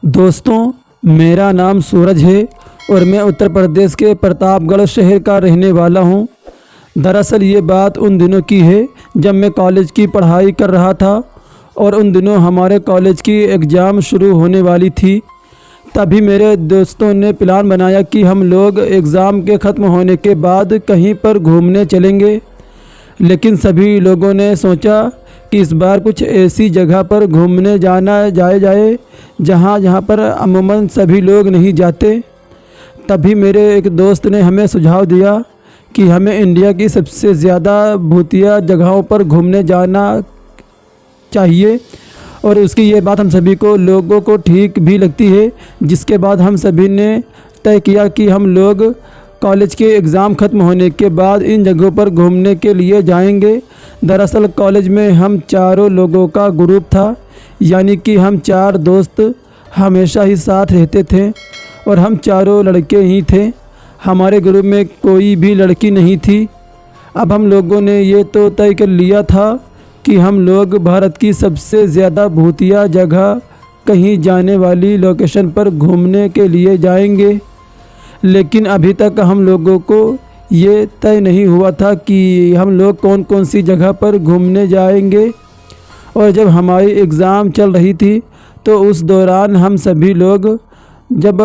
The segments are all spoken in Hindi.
दोस्तों, मेरा नाम सूरज है और मैं उत्तर प्रदेश के प्रतापगढ़ शहर का रहने वाला हूँ। दरअसल ये बात उन दिनों की है जब मैं कॉलेज की पढ़ाई कर रहा था और उन दिनों हमारे कॉलेज की एग्ज़ाम शुरू होने वाली थी। तभी मेरे दोस्तों ने प्लान बनाया कि हम लोग एग्ज़ाम के ख़त्म होने के बाद कहीं पर घूमने चलेंगे। लेकिन सभी लोगों ने सोचा कि इस बार कुछ ऐसी जगह पर घूमने जाए जहाँ पर अमूमन सभी लोग नहीं जाते। तभी मेरे एक दोस्त ने हमें सुझाव दिया कि हमें इंडिया की सबसे ज़्यादा भूतिया जगहों पर घूमने जाना चाहिए और उसकी ये बात हम सभी लोगों को ठीक भी लगती है। जिसके बाद हम सभी ने तय किया कि हम लोग कॉलेज के एग्ज़ाम ख़त्म होने के बाद इन जगहों पर घूमने के लिए जाएंगे। दरअसल कॉलेज में हम चारों लोगों का ग्रुप था, यानी कि हम 4 दोस्त हमेशा ही साथ रहते थे और हम चारों लड़के ही थे। हमारे ग्रुप में कोई भी लड़की नहीं थी। अब हम लोगों ने ये तो तय कर लिया था कि हम लोग भारत की सबसे ज़्यादा भूतिया जगह कहीं जाने वाली लोकेशन पर घूमने के लिए जाएंगे। लेकिन अभी तक हम लोगों को ये तय नहीं हुआ था कि हम लोग कौन कौन सी जगह पर घूमने जाएंगे। और जब हमारी एग्ज़ाम चल रही थी तो उस दौरान हम सभी लोग जब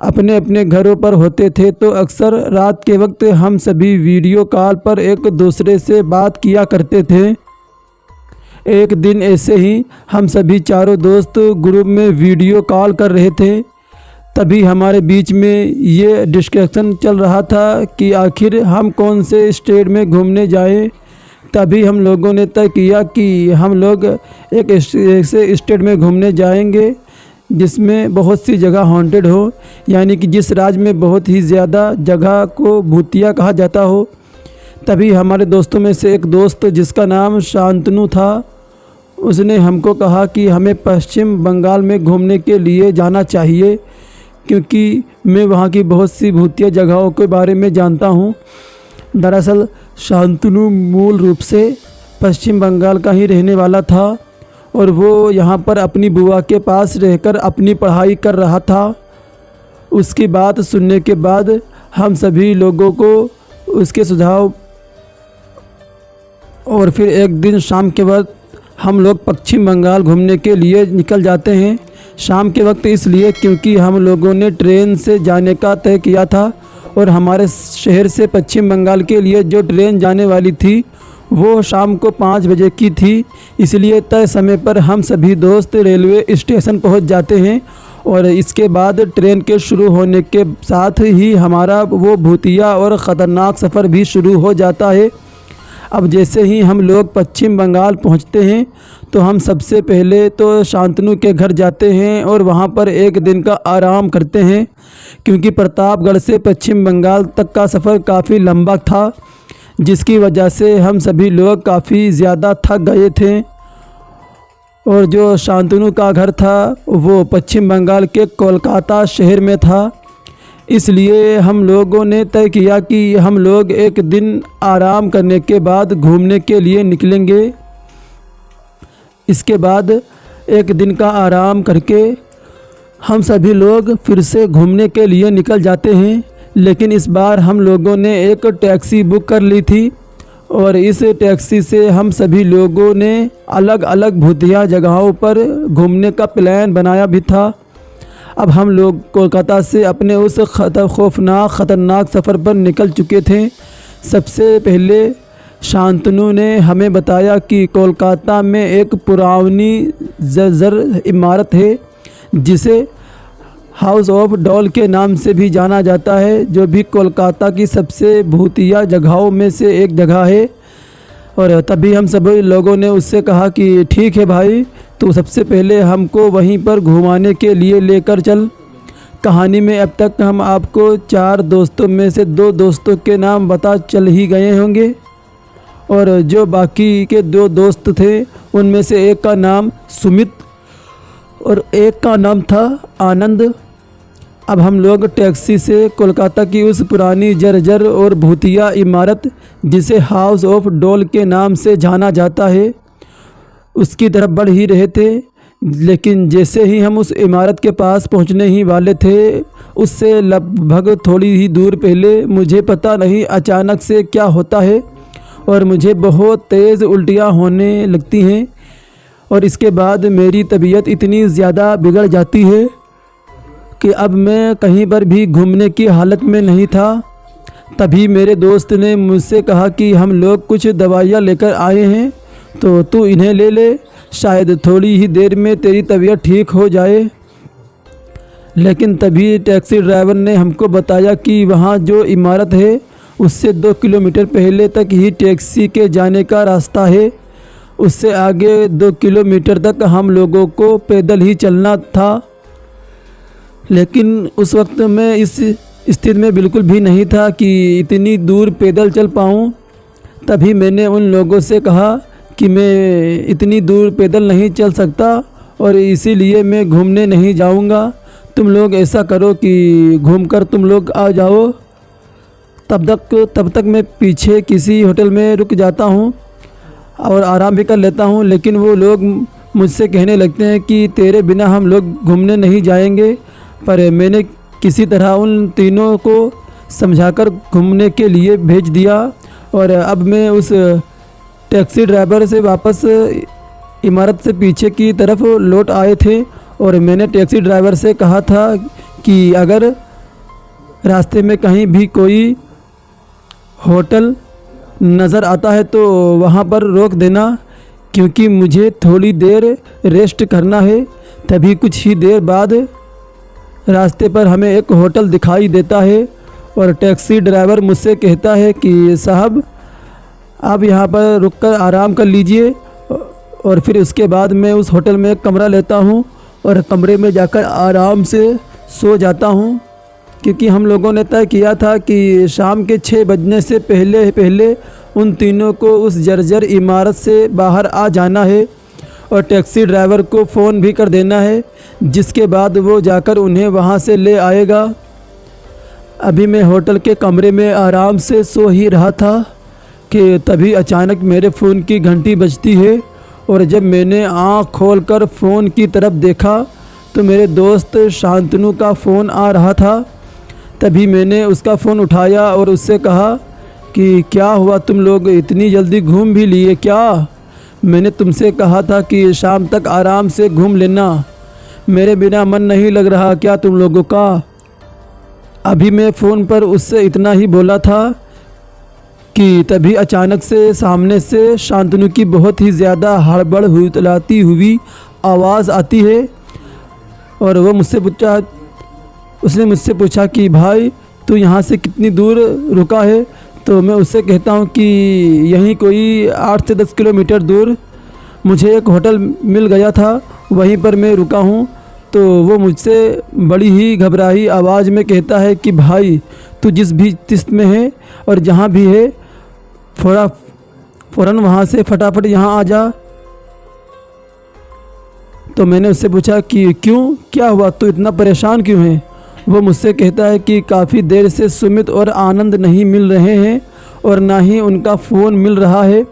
अपने अपने घरों पर होते थे तो अक्सर रात के वक्त हम सभी वीडियो कॉल पर एक दूसरे से बात किया करते थे। एक दिन ऐसे ही हम सभी चारों दोस्त ग्रुप में वीडियो कॉल कर रहे थे। तभी हमारे बीच में ये डिस्कशन चल रहा था कि आखिर हम कौन से स्टेट में घूमने जाएं। तभी हम लोगों ने तय किया कि हम लोग एक ऐसे स्टेट में घूमने जाएंगे जिसमें बहुत सी जगह हॉन्टेड हो, यानी कि जिस राज्य में बहुत ही ज़्यादा जगह को भूतिया कहा जाता हो। तभी हमारे दोस्तों में से एक दोस्त जिसका नाम शांतनु था, उसने हमको कहा कि हमें पश्चिम बंगाल में घूमने के लिए जाना चाहिए क्योंकि मैं वहाँ की बहुत सी भूतिया जगहों के बारे में जानता हूँ। दरअसल शांतनु मूल रूप से पश्चिम बंगाल का ही रहने वाला था और वो यहाँ पर अपनी बुआ के पास रहकर अपनी पढ़ाई कर रहा था। उसकी बात सुनने के बाद हम सभी लोगों को उसके सुझाव और फिर एक दिन शाम के वक्त हम लोग पश्चिम बंगाल घूमने के लिए निकल जाते हैं। शाम के वक्त इसलिए क्योंकि हम लोगों ने ट्रेन से जाने का तय किया था और हमारे शहर से पश्चिम बंगाल के लिए जो ट्रेन जाने वाली थी वो शाम को 5 बजे की थी। इसलिए तय समय पर हम सभी दोस्त रेलवे स्टेशन पहुंच जाते हैं और इसके बाद ट्रेन के शुरू होने के साथ ही हमारा वो भूतिया और ख़तरनाक सफ़र भी शुरू हो जाता है। अब जैसे ही हम लोग पश्चिम बंगाल पहुंचते हैं तो हम सबसे पहले तो शांतनु के घर जाते हैं और वहां पर एक दिन का आराम करते हैं क्योंकि प्रतापगढ़ से पश्चिम बंगाल तक का सफ़र काफ़ी लंबा था, जिसकी वजह से हम सभी लोग काफ़ी ज़्यादा थक गए थे। और जो शांतनु का घर था वो पश्चिम बंगाल के कोलकाता शहर में था। इसलिए हम लोगों ने तय किया कि हम लोग एक दिन आराम करने के बाद घूमने के लिए निकलेंगे। इसके बाद एक दिन का आराम करके हम सभी लोग फिर से घूमने के लिए निकल जाते हैं। लेकिन इस बार हम लोगों ने एक टैक्सी बुक कर ली थी और इस टैक्सी से हम सभी लोगों ने अलग अलग भूतिया जगहों पर घूमने का प्लान बनाया भी था। अब हम लोग कोलकाता से अपने उस खौफनाक ख़तरनाक सफ़र पर निकल चुके थे। सबसे पहले शांतनु ने हमें बताया कि कोलकाता में एक पुरानी जर्जर इमारत है जिसे हाउस ऑफ डॉल के नाम से भी जाना जाता है, जो भी कोलकाता की सबसे भूतिया जगहों में से एक जगह है। और तभी हम सभी लोगों ने उससे कहा कि ठीक है भाई, तो सबसे पहले हमको वहीं पर घुमाने के लिए लेकर चल। कहानी में अब तक हम आपको 4 दोस्तों में से 2 दोस्तों के नाम बता चल ही गए होंगे और जो बाकी के 2 दोस्त थे उनमें से एक का नाम सुमित और एक का नाम था आनंद। अब हम लोग टैक्सी से कोलकाता की उस पुरानी जर्जर और भूतिया इमारत जिसे हाउस ऑफ डॉल के नाम से जाना जाता है उसकी तरफ बढ़ ही रहे थे लेकिन जैसे ही हम उस इमारत के पास पहुंचने ही वाले थे, उससे लगभग थोड़ी ही दूर पहले मुझे पता नहीं अचानक से क्या होता है और मुझे बहुत तेज़ उल्टियाँ होने लगती हैं और इसके बाद मेरी तबीयत इतनी ज़्यादा बिगड़ जाती है कि अब मैं कहीं पर भी घूमने की हालत में नहीं था। तभी मेरे दोस्त ने मुझसे कहा कि हम लोग कुछ दवाइयाँ लेकर आए हैं, तो तू इन्हें ले ले, शायद थोड़ी ही देर में तेरी तबीयत ठीक हो जाए। लेकिन तभी टैक्सी ड्राइवर ने हमको बताया कि वहाँ जो इमारत है उससे 2 किलोमीटर पहले तक ही टैक्सी के जाने का रास्ता है। उससे आगे 2 किलोमीटर तक हम लोगों को पैदल ही चलना था। लेकिन उस वक्त मैं इस स्थिति में बिल्कुल भी नहीं था कि इतनी दूर पैदल चल पाऊँ। तभी मैंने उन लोगों से कहा कि मैं इतनी दूर पैदल नहीं चल सकता और इसीलिए मैं घूमने नहीं जाऊंगा। तुम लोग ऐसा करो कि घूमकर तुम लोग आ जाओ। तब तक मैं पीछे किसी होटल में रुक जाता हूँ और आराम भी कर लेता हूँ। लेकिन वो लोग मुझसे कहने लगते हैं कि तेरे बिना हम लोग घूमने नहीं जाएंगे। पर मैंने किसी तरह उन तीनों को समझाकर घूमने के लिए भेज दिया और अब मैं उस टैक्सी ड्राइवर से वापस इमारत से पीछे की तरफ लौट आए थे और मैंने टैक्सी ड्राइवर से कहा था कि अगर रास्ते में कहीं भी कोई होटल नज़र आता है तो वहाँ पर रोक देना, क्योंकि मुझे थोड़ी देर रेस्ट करना है। तभी कुछ ही देर बाद रास्ते पर हमें एक होटल दिखाई देता है और टैक्सी ड्राइवर मुझसे कहता है कि साहब आप यहाँ पर रुककर आराम कर लीजिए। और फिर उसके बाद मैं उस होटल में एक कमरा लेता हूँ और कमरे में जाकर आराम से सो जाता हूँ, क्योंकि हम लोगों ने तय किया था कि शाम के 6 बजने से पहले उन तीनों को उस जर्जर इमारत से बाहर आ जाना है और टैक्सी ड्राइवर को फ़ोन भी कर देना है, जिसके बाद वो जाकर उन्हें वहाँ से ले आएगा। अभी मैं होटल के कमरे में आराम से सो ही रहा था कि तभी अचानक मेरे फ़ोन की घंटी बजती है और जब मैंने आँख खोलकर फ़ोन की तरफ देखा तो मेरे दोस्त शांतनु का फ़ोन आ रहा था। तभी मैंने उसका फ़ोन उठाया और उससे कहा कि क्या हुआ, तुम लोग इतनी जल्दी घूम भी लिए क्या? मैंने तुमसे कहा था कि शाम तक आराम से घूम लेना, मेरे बिना मन नहीं लग रहा क्या तुम लोगों का? अभी मैं फ़ोन पर उससे इतना ही बोला था कि तभी अचानक से सामने से शांतनु की बहुत ही ज़्यादा हड़बड़ हुई हुई आवाज़ आती है और वो उसने मुझसे पूछा कि भाई तू यहाँ से कितनी दूर रुका है? तो मैं उससे कहता हूँ कि यहीं कोई 8 से 10 किलोमीटर दूर मुझे एक होटल मिल गया था, वहीं पर मैं रुका हूँ। तो वो मुझसे बड़ी ही घबराई आवाज़ में कहता है कि भाई तू जिस भी किस्त में है और जहाँ भी है फ़ौरन वहाँ से फटाफट यहाँ आ जा। तो मैंने उससे पूछा कि क्यों, क्या हुआ, तू इतना परेशान क्यों है? वो मुझसे कहता है कि काफ़ी देर से सुमित और आनंद नहीं मिल रहे हैं और ना ही उनका फ़ोन मिल रहा है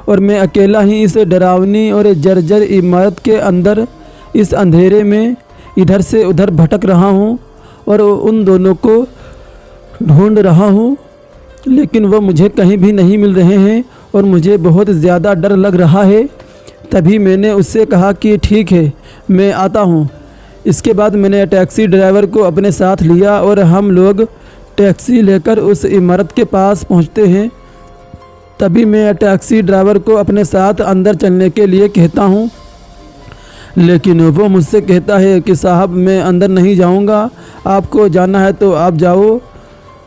और मैं अकेला ही इस डरावनी और जर्जर इमारत के अंदर इस अंधेरे में इधर से उधर भटक रहा हूँ और उन दोनों को ढूंढ रहा हूँ, लेकिन वो मुझे कहीं भी नहीं मिल रहे हैं और मुझे बहुत ज़्यादा डर लग रहा है। तभी मैंने उससे कहा कि ठीक है, मैं आता हूँ। इसके बाद मैंने टैक्सी ड्राइवर को अपने साथ लिया और हम लोग टैक्सी लेकर उस इमारत के पास पहुँचते हैं। तभी मैं टैक्सी ड्राइवर को अपने साथ अंदर चलने के लिए कहता हूँ, लेकिन वो मुझसे कहता है कि साहब मैं अंदर नहीं जाऊँगा, आपको जाना है तो आप जाओ।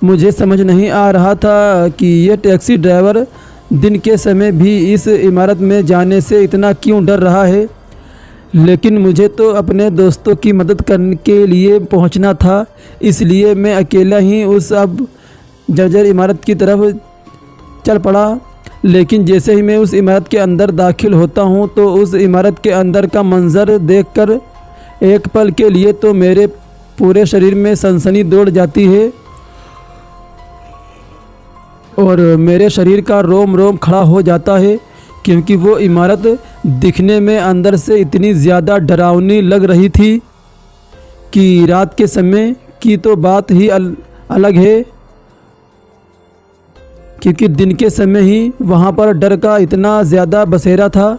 मुझे समझ नहीं आ रहा था कि ये टैक्सी ड्राइवर दिन के समय भी इस इमारत में जाने से इतना क्यों डर रहा है, लेकिन मुझे तो अपने दोस्तों की मदद करने के लिए पहुंचना था, इसलिए मैं अकेला ही उस अब जर्जर इमारत की तरफ चल पड़ा। लेकिन जैसे ही मैं उस इमारत के अंदर दाखिल होता हूं तो उस इमारत के अंदर का मंज़र देखकर एक पल के लिए तो मेरे पूरे शरीर में सनसनी दौड़ जाती है और मेरे शरीर का रोम रोम खड़ा हो जाता है, क्योंकि वो इमारत दिखने में अंदर से इतनी ज़्यादा डरावनी लग रही थी कि रात के समय की तो बात ही अलग है, क्योंकि दिन के समय ही वहाँ पर डर का इतना ज़्यादा बसेरा था।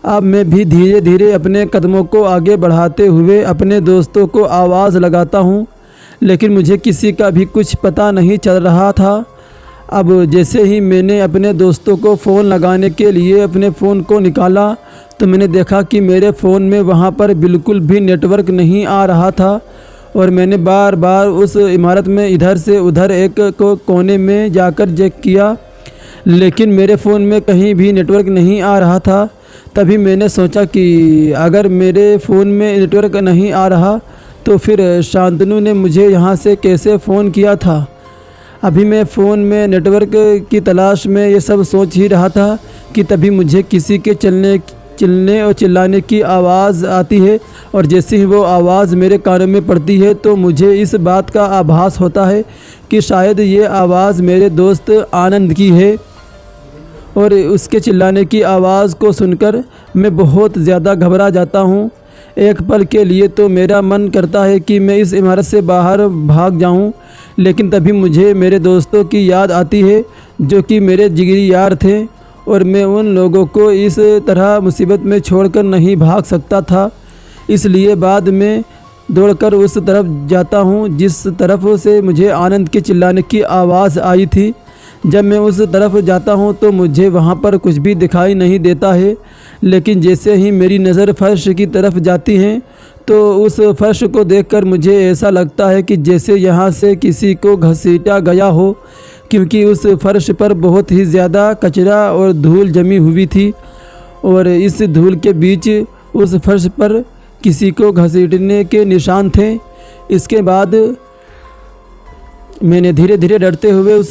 अब मैं भी धीरे धीरे अपने कदमों को आगे बढ़ाते हुए अपने दोस्तों को आवाज़ लगाता हूँ, लेकिन मुझे किसी का भी कुछ पता नहीं चल रहा था। अब जैसे ही मैंने अपने दोस्तों को फ़ोन लगाने के लिए अपने फ़ोन को निकाला तो मैंने देखा कि मेरे फ़ोन में वहाँ पर बिल्कुल भी नेटवर्क नहीं आ रहा था। और मैंने बार बार उस इमारत में इधर से उधर एक को कोने में जाकर चेक किया, लेकिन मेरे फ़ोन में कहीं भी नेटवर्क नहीं आ रहा था। तभी मैंने सोचा कि अगर मेरे फ़ोन में नेटवर्क नहीं आ रहा तो फिर शांतनु ने मुझे यहाँ से कैसे फ़ोन किया था। अभी मैं फ़ोन में नेटवर्क की तलाश में ये सब सोच ही रहा था कि तभी मुझे किसी के चिल्लने और चिल्लाने की आवाज़ आती है। और जैसे ही वो आवाज़ मेरे कानों में पड़ती है तो मुझे इस बात का आभास होता है कि शायद ये आवाज़ मेरे दोस्त आनंद की है। और उसके चिल्लाने की आवाज़ को सुनकर मैं बहुत ज़्यादा घबरा जाता हूँ। एक पल के लिए तो मेरा मन करता है कि मैं इस इमारत से बाहर भाग जाऊँ, लेकिन तभी मुझे मेरे दोस्तों की याद आती है जो कि मेरे जिगरी यार थे, और मैं उन लोगों को इस तरह मुसीबत में छोड़कर नहीं भाग सकता था। इसलिए बाद में दौड़कर उस तरफ जाता हूँ जिस तरफ से मुझे आनंद के चिल्लाने की आवाज़ आई थी। जब मैं उस तरफ जाता हूँ तो मुझे वहाँ पर कुछ भी दिखाई नहीं देता है, लेकिन जैसे ही मेरी नज़र फर्श की तरफ जाती है तो उस फर्श को देखकर मुझे ऐसा लगता है कि जैसे यहाँ से किसी को घसीटा गया हो, क्योंकि उस फर्श पर बहुत ही ज़्यादा कचरा और धूल जमी हुई थी। और इस धूल के बीच उस फर्श पर किसी को घसीटने के निशान थे। इसके बाद मैंने धीरे धीरे डरते हुए उस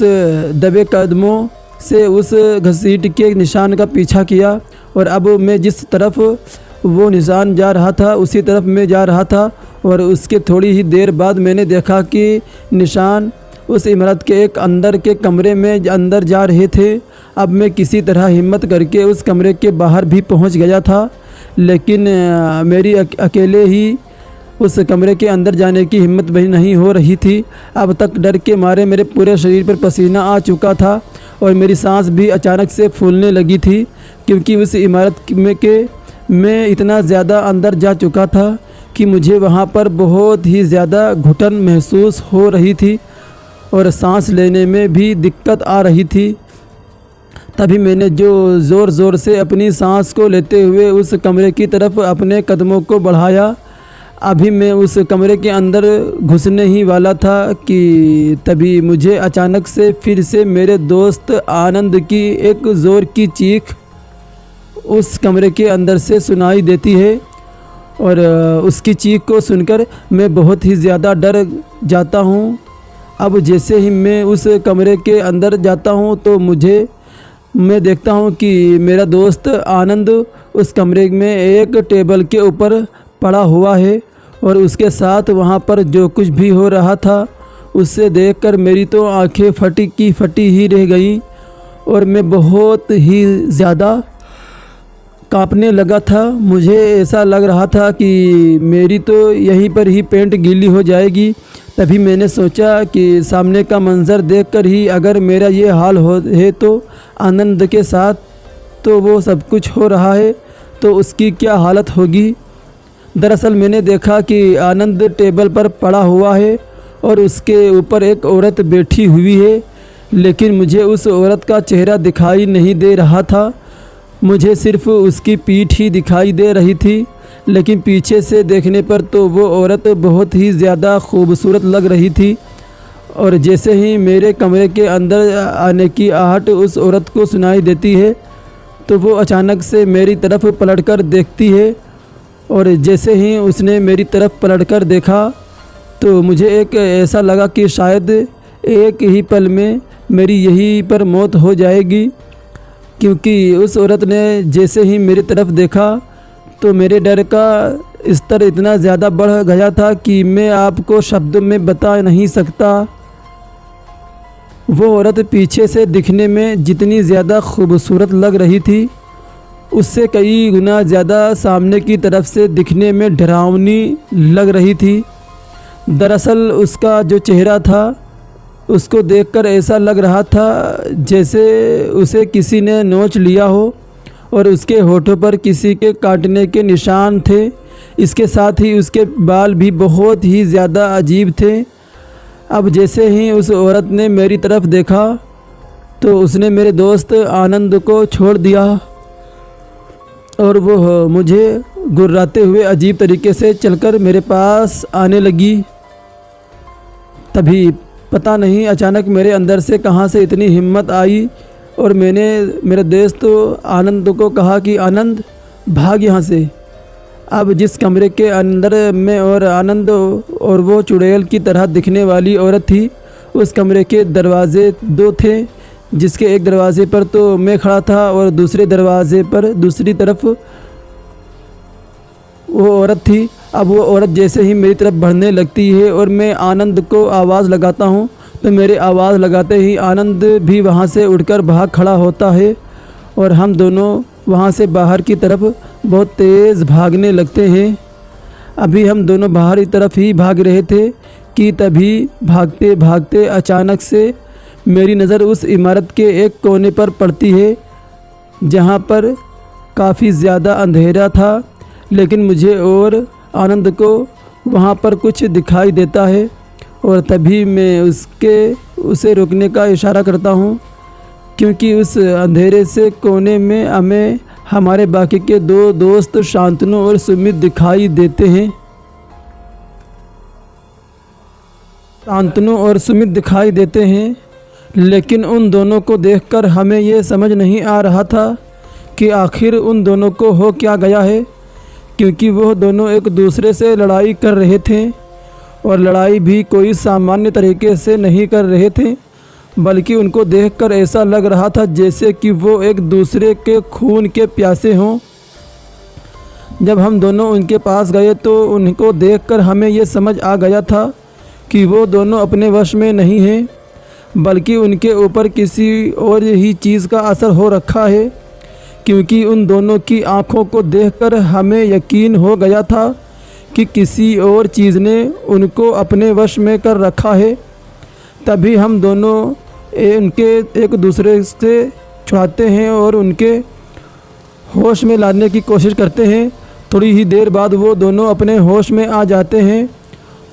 दबे कदमों से उस घसीट के निशान का पीछा किया, और अब मैं जिस तरफ वो निशान जा रहा था उसी तरफ मैं जा रहा था। और उसके थोड़ी ही देर बाद मैंने देखा कि निशान उस इमारत के एक अंदर के कमरे में अंदर जा रहे थे। अब मैं किसी तरह हिम्मत करके उस कमरे के बाहर भी पहुंच गया था, लेकिन मेरी अकेले ही उस कमरे के अंदर जाने की हिम्मत भी नहीं हो रही थी। अब तक डर के मारे मेरे पूरे शरीर पर पसीना आ चुका था और मेरी सांस भी अचानक से फूलने लगी थी, क्योंकि उस इमारत में मैं इतना ज़्यादा अंदर जा चुका था कि मुझे वहाँ पर बहुत ही ज़्यादा घुटन महसूस हो रही थी और सांस लेने में भी दिक्कत आ रही थी। तभी मैंने जो ज़ोर ज़ोर से अपनी सांस को लेते हुए उस कमरे की तरफ अपने कदमों को बढ़ाया। अभी मैं उस कमरे के अंदर घुसने ही वाला था कि तभी मुझे अचानक से फिर से मेरे दोस्त आनंद की एक ज़ोर की चीख उस कमरे के अंदर से सुनाई देती है। और उसकी चीख को सुनकर मैं बहुत ही ज़्यादा डर जाता हूँ। अब जैसे ही मैं उस कमरे के अंदर जाता हूँ तो मैं देखता हूँ कि मेरा दोस्त आनंद उस कमरे में एक टेबल के ऊपर पड़ा हुआ है, और उसके साथ वहाँ पर जो कुछ भी हो रहा था उससे देखकर मेरी तो आंखें फटी की फटी ही रह गईं, और मैं बहुत ही ज़्यादा कांपने लगा था। मुझे ऐसा लग रहा था कि मेरी तो यहीं पर ही पैंट गीली हो जाएगी। तभी मैंने सोचा कि सामने का मंज़र देखकर ही अगर मेरा ये हाल है तो आनंद के साथ तो वो सब कुछ हो रहा है तो उसकी क्या हालत होगी। दरअसल मैंने देखा कि आनंद टेबल पर पड़ा हुआ है और उसके ऊपर एक औरत बैठी हुई है, लेकिन मुझे उस औरत का चेहरा दिखाई नहीं दे रहा था। मुझे सिर्फ उसकी पीठ ही दिखाई दे रही थी, लेकिन पीछे से देखने पर तो वो औरत बहुत ही ज़्यादा खूबसूरत लग रही थी। और जैसे ही मेरे कमरे के अंदर आने की आहट उस औरत को सुनाई देती है तो वो अचानक से मेरी तरफ पलटकर देखती है, और जैसे ही उसने मेरी तरफ पलटकर देखा तो मुझे एक ऐसा लगा कि शायद एक ही पल में मेरी यहीं पर मौत हो जाएगी, क्योंकि उस औरत ने जैसे ही मेरी तरफ देखा तो मेरे डर का स्तर इतना ज़्यादा बढ़ गया था कि मैं आपको शब्दों में बता नहीं सकता। वो औरत पीछे से दिखने में जितनी ज़्यादा खूबसूरत लग रही थी उससे कई गुना ज़्यादा सामने की तरफ से दिखने में डरावनी लग रही थी। दरअसल उसका जो चेहरा था उसको देखकर ऐसा लग रहा था जैसे उसे किसी ने नोच लिया हो और उसके होठों पर किसी के काटने के निशान थे। इसके साथ ही उसके बाल भी बहुत ही ज़्यादा अजीब थे। अब जैसे ही उस औरत ने मेरी तरफ देखा तो उसने मेरे दोस्त आनंद को छोड़ दिया और वो मुझे गुर्राते हुए अजीब तरीके से चलकर मेरे पास आने लगी। तभी पता नहीं अचानक मेरे अंदर से कहाँ से इतनी हिम्मत आई और मैंने मेरे दोस्त आनंद को कहा कि आनंद भाग यहाँ से। अब जिस कमरे के अंदर मैं और आनंद और वो चुड़ैल की तरह दिखने वाली औरत थी, उस कमरे के दरवाजे 2 थे, जिसके एक दरवाजे पर तो मैं खड़ा था और दूसरे दरवाजे पर दूसरी तरफ वो औरत थी। अब वो औरत जैसे ही मेरी तरफ बढ़ने लगती है और मैं आनंद को आवाज़ लगाता हूँ तो मेरे आवाज़ लगाते ही आनंद भी वहाँ से उठकर भाग खड़ा होता है और हम दोनों वहाँ से बाहर की तरफ बहुत तेज़ भागने लगते हैं। अभी हम दोनों बाहर की तरफ ही भाग रहे थे कि तभी भागते भागते अचानक से मेरी नज़र उस इमारत के एक कोने पर पड़ती है जहाँ पर काफ़ी ज़्यादा अंधेरा था, लेकिन मुझे और आनंद को वहाँ पर कुछ दिखाई देता है और तभी मैं उसे रोकने का इशारा करता हूँ, क्योंकि उस अंधेरे से कोने में हमें हमारे बाकी के 2 दोस्त शांतनु और सुमित दिखाई देते हैं। शांतनु और सुमित दिखाई देते हैं, लेकिन उन दोनों को देखकर हमें ये समझ नहीं आ रहा था कि आखिर उन दोनों को हो क्या गया है, क्योंकि वह दोनों एक दूसरे से लड़ाई कर रहे थे और लड़ाई भी कोई सामान्य तरीके से नहीं कर रहे थे, बल्कि उनको देखकर ऐसा लग रहा था जैसे कि वो एक दूसरे के खून के प्यासे हों। जब हम दोनों उनके पास गए तो उनको देखकर हमें ये समझ आ गया था कि वो दोनों अपने वश में नहीं हैं, बल्कि उनके ऊपर किसी और ही चीज़ का असर हो रखा है, क्योंकि उन दोनों की आंखों को देखकर हमें यकीन हो गया था कि किसी और चीज़ ने उनको अपने वश में कर रखा है। तभी हम दोनों उनके एक दूसरे से छुड़ाते हैं और उनके होश में लाने की कोशिश करते हैं। थोड़ी ही देर बाद वो दोनों अपने होश में आ जाते हैं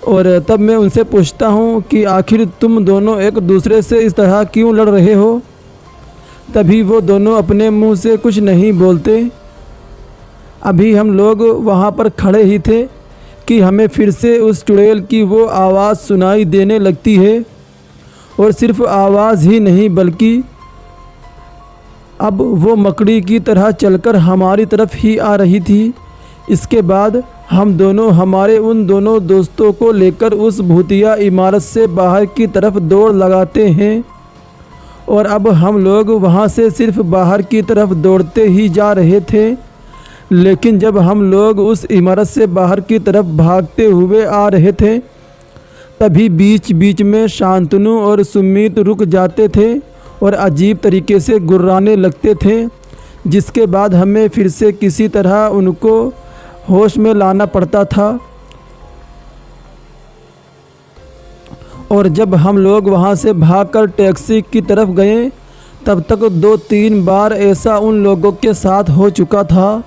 और तब मैं उनसे पूछता हूँ कि आखिर तुम दोनों एक दूसरे से इस तरह क्यों लड़ रहे हो। तभी वो दोनों अपने मुंह से कुछ नहीं बोलते। अभी हम लोग वहाँ पर खड़े ही थे कि हमें फिर से उस चुड़ैल की वो आवाज़ सुनाई देने लगती है, और सिर्फ आवाज़ ही नहीं बल्कि अब वो मकड़ी की तरह चलकर हमारी तरफ ही आ रही थी। इसके बाद हम दोनों हमारे उन दोनों दोस्तों को लेकर उस भूतिया इमारत से बाहर की तरफ दौड़ लगाते हैं, और अब हम लोग वहाँ से सिर्फ बाहर की तरफ दौड़ते ही जा रहे थे। लेकिन जब हम लोग उस इमारत से बाहर की तरफ भागते हुए आ रहे थे, तभी बीच बीच में शांतनु और सुमित रुक जाते थे और अजीब तरीके से गुर्राने लगते थे, जिसके बाद हमें फिर से किसी तरह उनको होश में लाना पड़ता था। और जब हम लोग वहाँ से भागकर टैक्सी की तरफ गए, तब तक 2-3 बार ऐसा उन लोगों के साथ हो चुका था।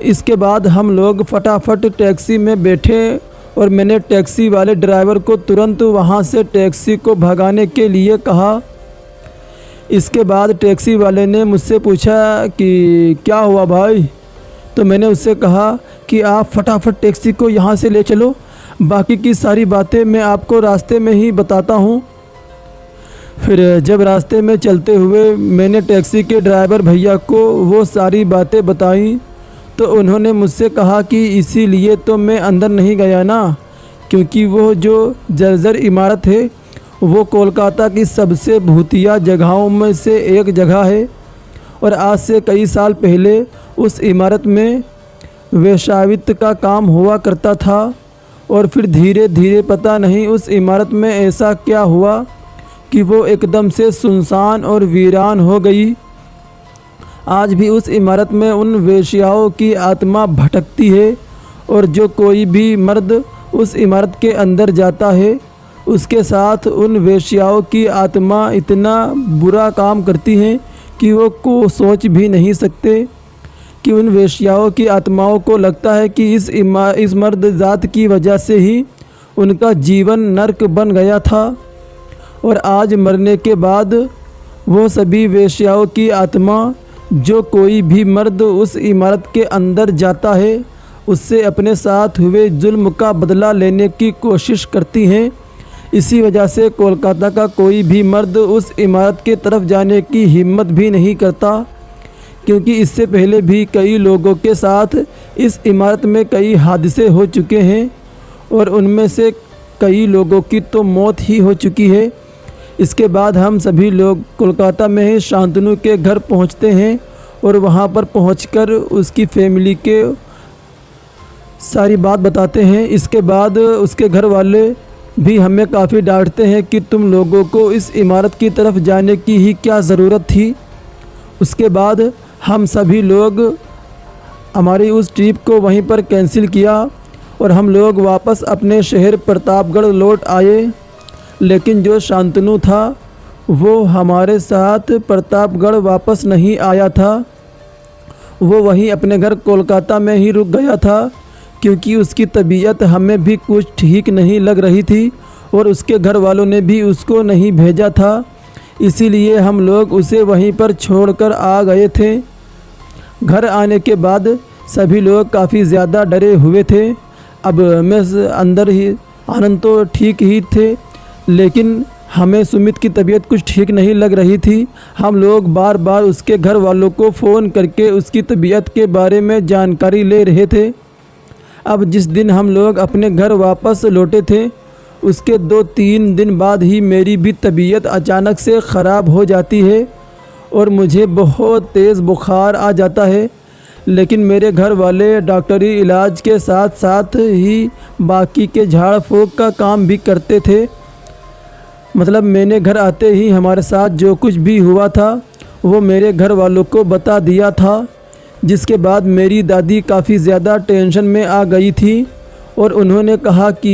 इसके बाद हम लोग फटाफट टैक्सी में बैठे और मैंने टैक्सी वाले ड्राइवर को तुरंत वहाँ से टैक्सी को भगाने के लिए कहा। इसके बाद टैक्सी वाले ने मुझसे पूछा कि क्या हुआ भाई, तो मैंने उससे कहा कि आप फटाफट टैक्सी को यहाँ से ले चलो, बाकी की सारी बातें मैं आपको रास्ते में ही बताता हूँ। फिर जब रास्ते में चलते हुए मैंने टैक्सी के ड्राइवर भैया को वो सारी बातें बताई, तो उन्होंने मुझसे कहा कि इसीलिए तो मैं अंदर नहीं गया ना, क्योंकि वो जो जर्जर इमारत है वो कोलकाता की सबसे भूतिया जगहों में से एक जगह है, और आज से कई साल पहले उस इमारत में वेश्यावृत्ति का काम हुआ करता था। और फिर धीरे धीरे पता नहीं उस इमारत में ऐसा क्या हुआ कि वो एकदम से सुनसान और वीरान हो गई। आज भी उस इमारत में उन वेश्याओं की आत्मा भटकती है और जो कोई भी मर्द उस इमारत के अंदर जाता है उसके साथ उन वेश्याओं की आत्मा इतना बुरा काम करती हैं कि वो को सोच भी नहीं सकते कि उन वेश्याओं की आत्माओं को लगता है कि इस मर्द ज़ात की वजह से ही उनका जीवन नर्क बन गया था और आज मरने के बाद वो सभी वेश्याओं की आत्मा जो कोई भी मर्द उस इमारत के अंदर जाता है उससे अपने साथ हुए जुल्म का बदला लेने की कोशिश करती हैं। इसी वजह से कोलकाता का कोई भी मर्द उस इमारत के तरफ जाने की हिम्मत भी नहीं करता, क्योंकि इससे पहले भी कई लोगों के साथ इस इमारत में कई हादसे हो चुके हैं और उनमें से कई लोगों की तो मौत ही हो चुकी है। इसके बाद हम सभी लोग कोलकाता में ही शांतनु के घर पहुंचते हैं और वहां पर पहुंचकर उसकी फैमिली के सारी बात बताते हैं। इसके बाद उसके घर वाले भी हमें काफ़ी डांटते हैं कि तुम लोगों को इस इमारत की तरफ जाने की ही क्या ज़रूरत थी। उसके बाद हम सभी लोग हमारी उस ट्रिप को वहीं पर कैंसिल किया और हम लोग वापस अपने शहर प्रतापगढ़ लौट आए। लेकिन जो शांतनु था वो हमारे साथ प्रतापगढ़ वापस नहीं आया था, वो वहीं अपने घर कोलकाता में ही रुक गया था, क्योंकि उसकी तबीयत हमें भी कुछ ठीक नहीं लग रही थी और उसके घर वालों ने भी उसको नहीं भेजा था। इसीलिए हम लोग उसे वहीं पर छोड़कर आ गए थे। घर आने के बाद सभी लोग काफ़ी ज़्यादा डरे हुए थे। अब मैं अंदर ही आनंद तो ठीक ही थे, लेकिन हमें सुमित की तबीयत कुछ ठीक नहीं लग रही थी। हम लोग बार बार उसके घर वालों को फ़ोन करके उसकी तबीयत के बारे में जानकारी ले रहे थे। अब जिस दिन हम लोग अपने घर वापस लौटे थे उसके 2-3 दिन बाद ही मेरी भी तबीयत अचानक से ख़राब हो जाती है और मुझे बहुत तेज़ बुखार आ जाता है। लेकिन मेरे घर वाले डॉक्टरी इलाज के साथ साथ ही बाकी के झाड़ फूँक का काम भी करते थे। मतलब मैंने घर आते ही हमारे साथ जो कुछ भी हुआ था वो मेरे घर वालों को बता दिया था, जिसके बाद मेरी दादी काफ़ी ज़्यादा टेंशन में आ गई थी और उन्होंने कहा कि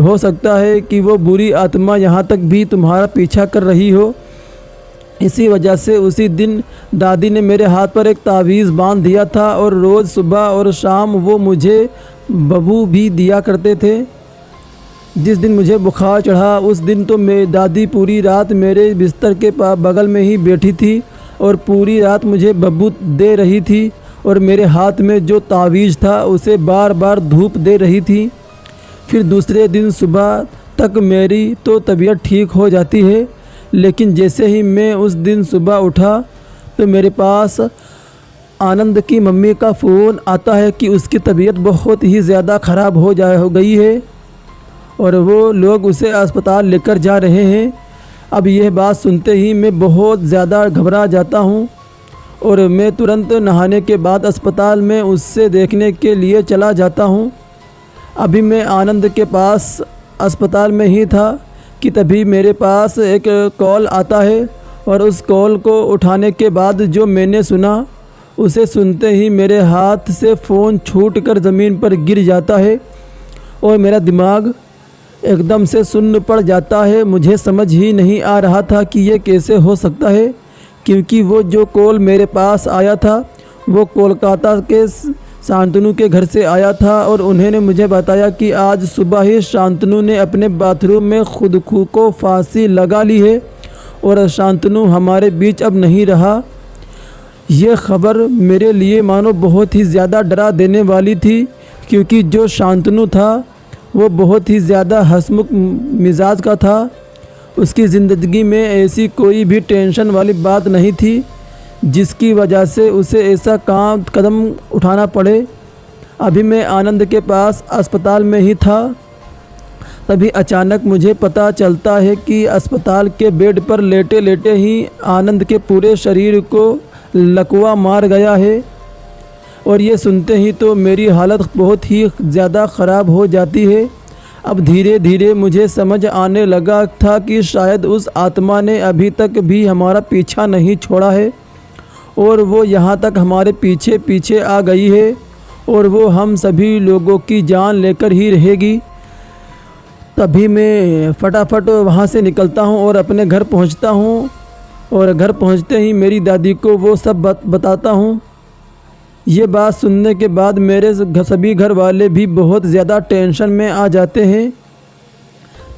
हो सकता है कि वो बुरी आत्मा यहाँ तक भी तुम्हारा पीछा कर रही हो। इसी वजह से उसी दिन दादी ने मेरे हाथ पर एक तावीज़ बांध दिया था और रोज़ सुबह और शाम वो मुझे बबू भी दिया करते थे। जिस दिन मुझे बुखार चढ़ा उस दिन तो मेरी दादी पूरी रात मेरे बिस्तर के बगल में ही बैठी थी और पूरी रात मुझे बबू दे रही थी और मेरे हाथ में जो तावीज़ था उसे बार बार धूप दे रही थी। फिर दूसरे दिन सुबह तक मेरी तो तबीयत ठीक हो जाती है, लेकिन जैसे ही मैं उस दिन सुबह उठा तो मेरे पास आनंद की मम्मी का फ़ोन आता है कि उसकी तबीयत बहुत ही ज़्यादा ख़राब हो गई है और वो लोग उसे अस्पताल लेकर जा रहे हैं। अब यह बात सुनते ही मैं बहुत ज़्यादा घबरा जाता हूँ और मैं तुरंत नहाने के बाद अस्पताल में उससे देखने के लिए चला जाता हूँ। अभी मैं आनंद के पास अस्पताल में ही था कि तभी मेरे पास एक कॉल आता है और उस कॉल को उठाने के बाद जो मैंने सुना उसे सुनते ही मेरे हाथ से फ़ोन छूटकर ज़मीन पर गिर जाता है और मेरा दिमाग एकदम से सुन्न पड़ जाता है। मुझे समझ ही नहीं आ रहा था कि ये कैसे हो सकता है, क्योंकि वो जो कॉल मेरे पास आया था वो कोलकाता के शांतनु के घर से आया था और उन्होंने मुझे बताया कि आज सुबह ही शांतनु ने अपने बाथरूम में खुद को फांसी लगा ली है और शांतनु हमारे बीच अब नहीं रहा। ये ख़बर मेरे लिए मानो बहुत ही ज़्यादा डरा देने वाली थी, क्योंकि जो शांतनु था वो बहुत ही ज़्यादा हंसमुख मिजाज का था। उसकी ज़िंदगी में ऐसी कोई भी टेंशन वाली बात नहीं थी जिसकी वजह से उसे ऐसा कदम उठाना पड़े। अभी मैं आनंद के पास अस्पताल में ही था, तभी अचानक मुझे पता चलता है कि अस्पताल के बेड पर लेटे लेटे ही आनंद के पूरे शरीर को लकवा मार गया है। और ये सुनते ही तो मेरी हालत बहुत ही ज़्यादा ख़राब हो जाती है। अब धीरे धीरे मुझे समझ आने लगा था कि शायद उस आत्मा ने अभी तक भी हमारा पीछा नहीं छोड़ा है और वो यहाँ तक हमारे पीछे पीछे आ गई है और वो हम सभी लोगों की जान लेकर ही रहेगी। तभी मैं फटाफट वहाँ से निकलता हूँ और अपने घर पहुँचता हूँ और घर पहुँचते ही मेरी दादी को वो सब बताता हूँ। ये बात सुनने के बाद मेरे सभी घर वाले भी बहुत ज़्यादा टेंशन में आ जाते हैं।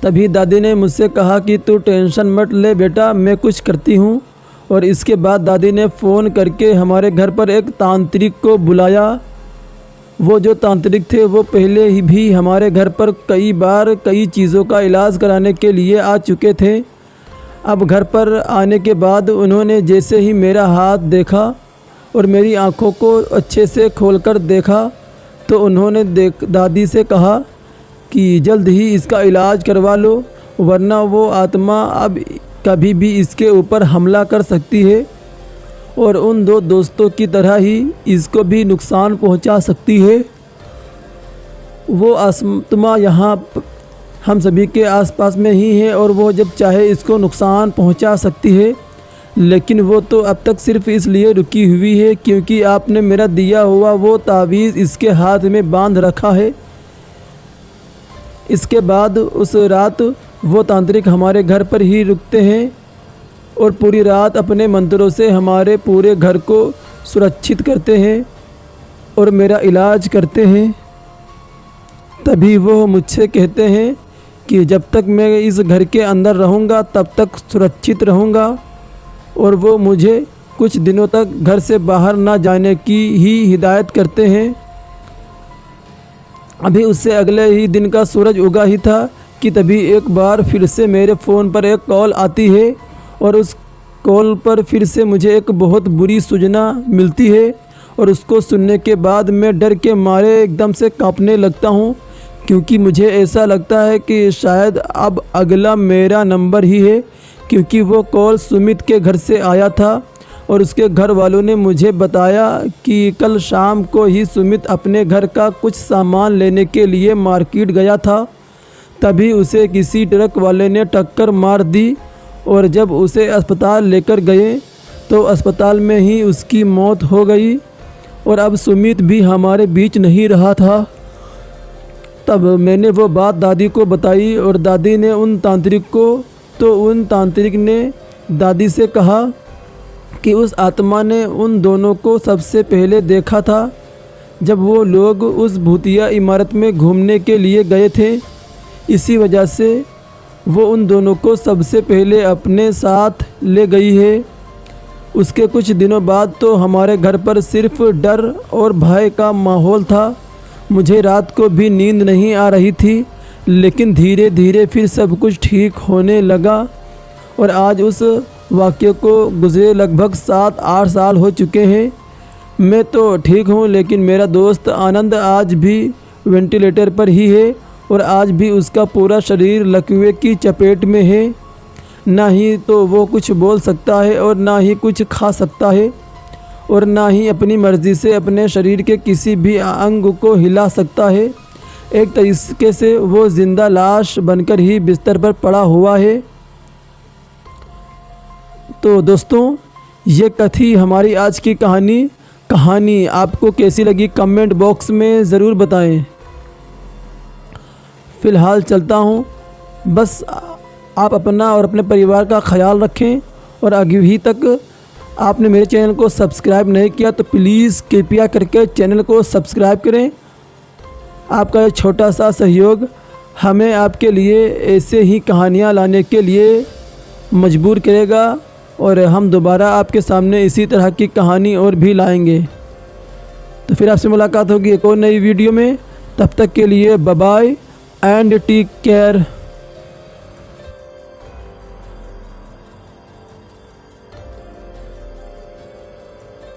तभी दादी ने मुझसे कहा कि तू टेंशन मत ले बेटा, मैं कुछ करती हूँ। और इसके बाद दादी ने फ़ोन करके हमारे घर पर एक तांत्रिक को बुलाया। वो जो तांत्रिक थे वो पहले ही भी हमारे घर पर कई बार कई चीज़ों का इलाज कराने के लिए आ चुके थे। अब घर पर आने के बाद उन्होंने जैसे ही मेरा हाथ देखा और मेरी आँखों को अच्छे से खोलकर देखा तो उन्होंने दादी से कहा कि जल्द ही इसका इलाज करवा लो, वरना वो आत्मा अब कभी भी इसके ऊपर हमला कर सकती है और उन दो दोस्तों की तरह ही इसको भी नुकसान पहुंचा सकती है। वो आत्मा यहाँ हम सभी के आसपास में ही है और वो जब चाहे इसको नुकसान पहुंचा सकती है, लेकिन वो तो अब तक सिर्फ इसलिए रुकी हुई है क्योंकि आपने मेरा दिया हुआ वो तावीज़ इसके हाथ में बांध रखा है। इसके बाद उस रात वो तांत्रिक हमारे घर पर ही रुकते हैं और पूरी रात अपने मंत्रों से हमारे पूरे घर को सुरक्षित करते हैं और मेरा इलाज करते हैं। तभी वो मुझसे कहते हैं कि जब तक मैं इस घर के अंदर रहूँगा तब तक सुरक्षित रहूँगा और वो मुझे कुछ दिनों तक घर से बाहर ना जाने की ही हिदायत करते हैं। अभी उससे अगले ही दिन का सूरज उगा ही था कि तभी एक बार फिर से मेरे फ़ोन पर एक कॉल आती है और उस कॉल पर फिर से मुझे एक बहुत बुरी सूचना मिलती है और उसको सुनने के बाद मैं डर के मारे एकदम से कांपने लगता हूँ, क्योंकि मुझे ऐसा लगता है कि शायद अब अगला मेरा नंबर ही है, क्योंकि वो कॉल सुमित के घर से आया था और उसके घर वालों ने मुझे बताया कि कल शाम को ही सुमित अपने घर का कुछ सामान लेने के लिए मार्केट गया था। तभी उसे किसी ट्रक वाले ने टक्कर मार दी और जब उसे अस्पताल लेकर गए तो अस्पताल में ही उसकी मौत हो गई और अब सुमित भी हमारे बीच नहीं रहा था। तब मैंने वो बात दादी को बताई और दादी ने उन तांत्रिक ने दादी से कहा कि उस आत्मा ने उन दोनों को सबसे पहले देखा था जब वो लोग उस भूतिया इमारत में घूमने के लिए गए थे। इसी वजह से वो उन दोनों को सबसे पहले अपने साथ ले गई है। उसके कुछ दिनों बाद तो हमारे घर पर सिर्फ डर और भय का माहौल था। मुझे रात को भी नींद नहीं आ रही थी, लेकिन धीरे धीरे फिर सब कुछ ठीक होने लगा और आज उस वाक़ये को गुज़रे लगभग 7-8 साल हो चुके हैं। मैं तो ठीक हूँ, लेकिन मेरा दोस्त आनंद आज भी वेंटिलेटर पर ही है और आज भी उसका पूरा शरीर लकवे की चपेट में है। ना ही तो वो कुछ बोल सकता है और ना ही कुछ खा सकता है और ना ही अपनी मर्ज़ी से अपने शरीर के किसी भी अंग को हिला सकता है। एक तरीके से वो ज़िंदा लाश बनकर ही बिस्तर पर पड़ा हुआ है। तो दोस्तों, ये कथी हमारी आज की कहानी आपको कैसी लगी कमेंट बॉक्स में ज़रूर बताएं। फ़िलहाल चलता हूँ, बस आप अपना और अपने परिवार का ख्याल रखें और अभी तक आपने मेरे चैनल को सब्सक्राइब नहीं किया तो प्लीज़ कृपया करके चैनल को सब्सक्राइब करें। आपका ये छोटा सा सहयोग हमें आपके लिए ऐसे ही कहानियाँ लाने के लिए मजबूर करेगा और हम दोबारा आपके सामने इसी तरह की कहानी और भी लाएंगे। तो फिर आपसे मुलाकात होगी एक और नई वीडियो में। तब तक के लिए bye bye and take care.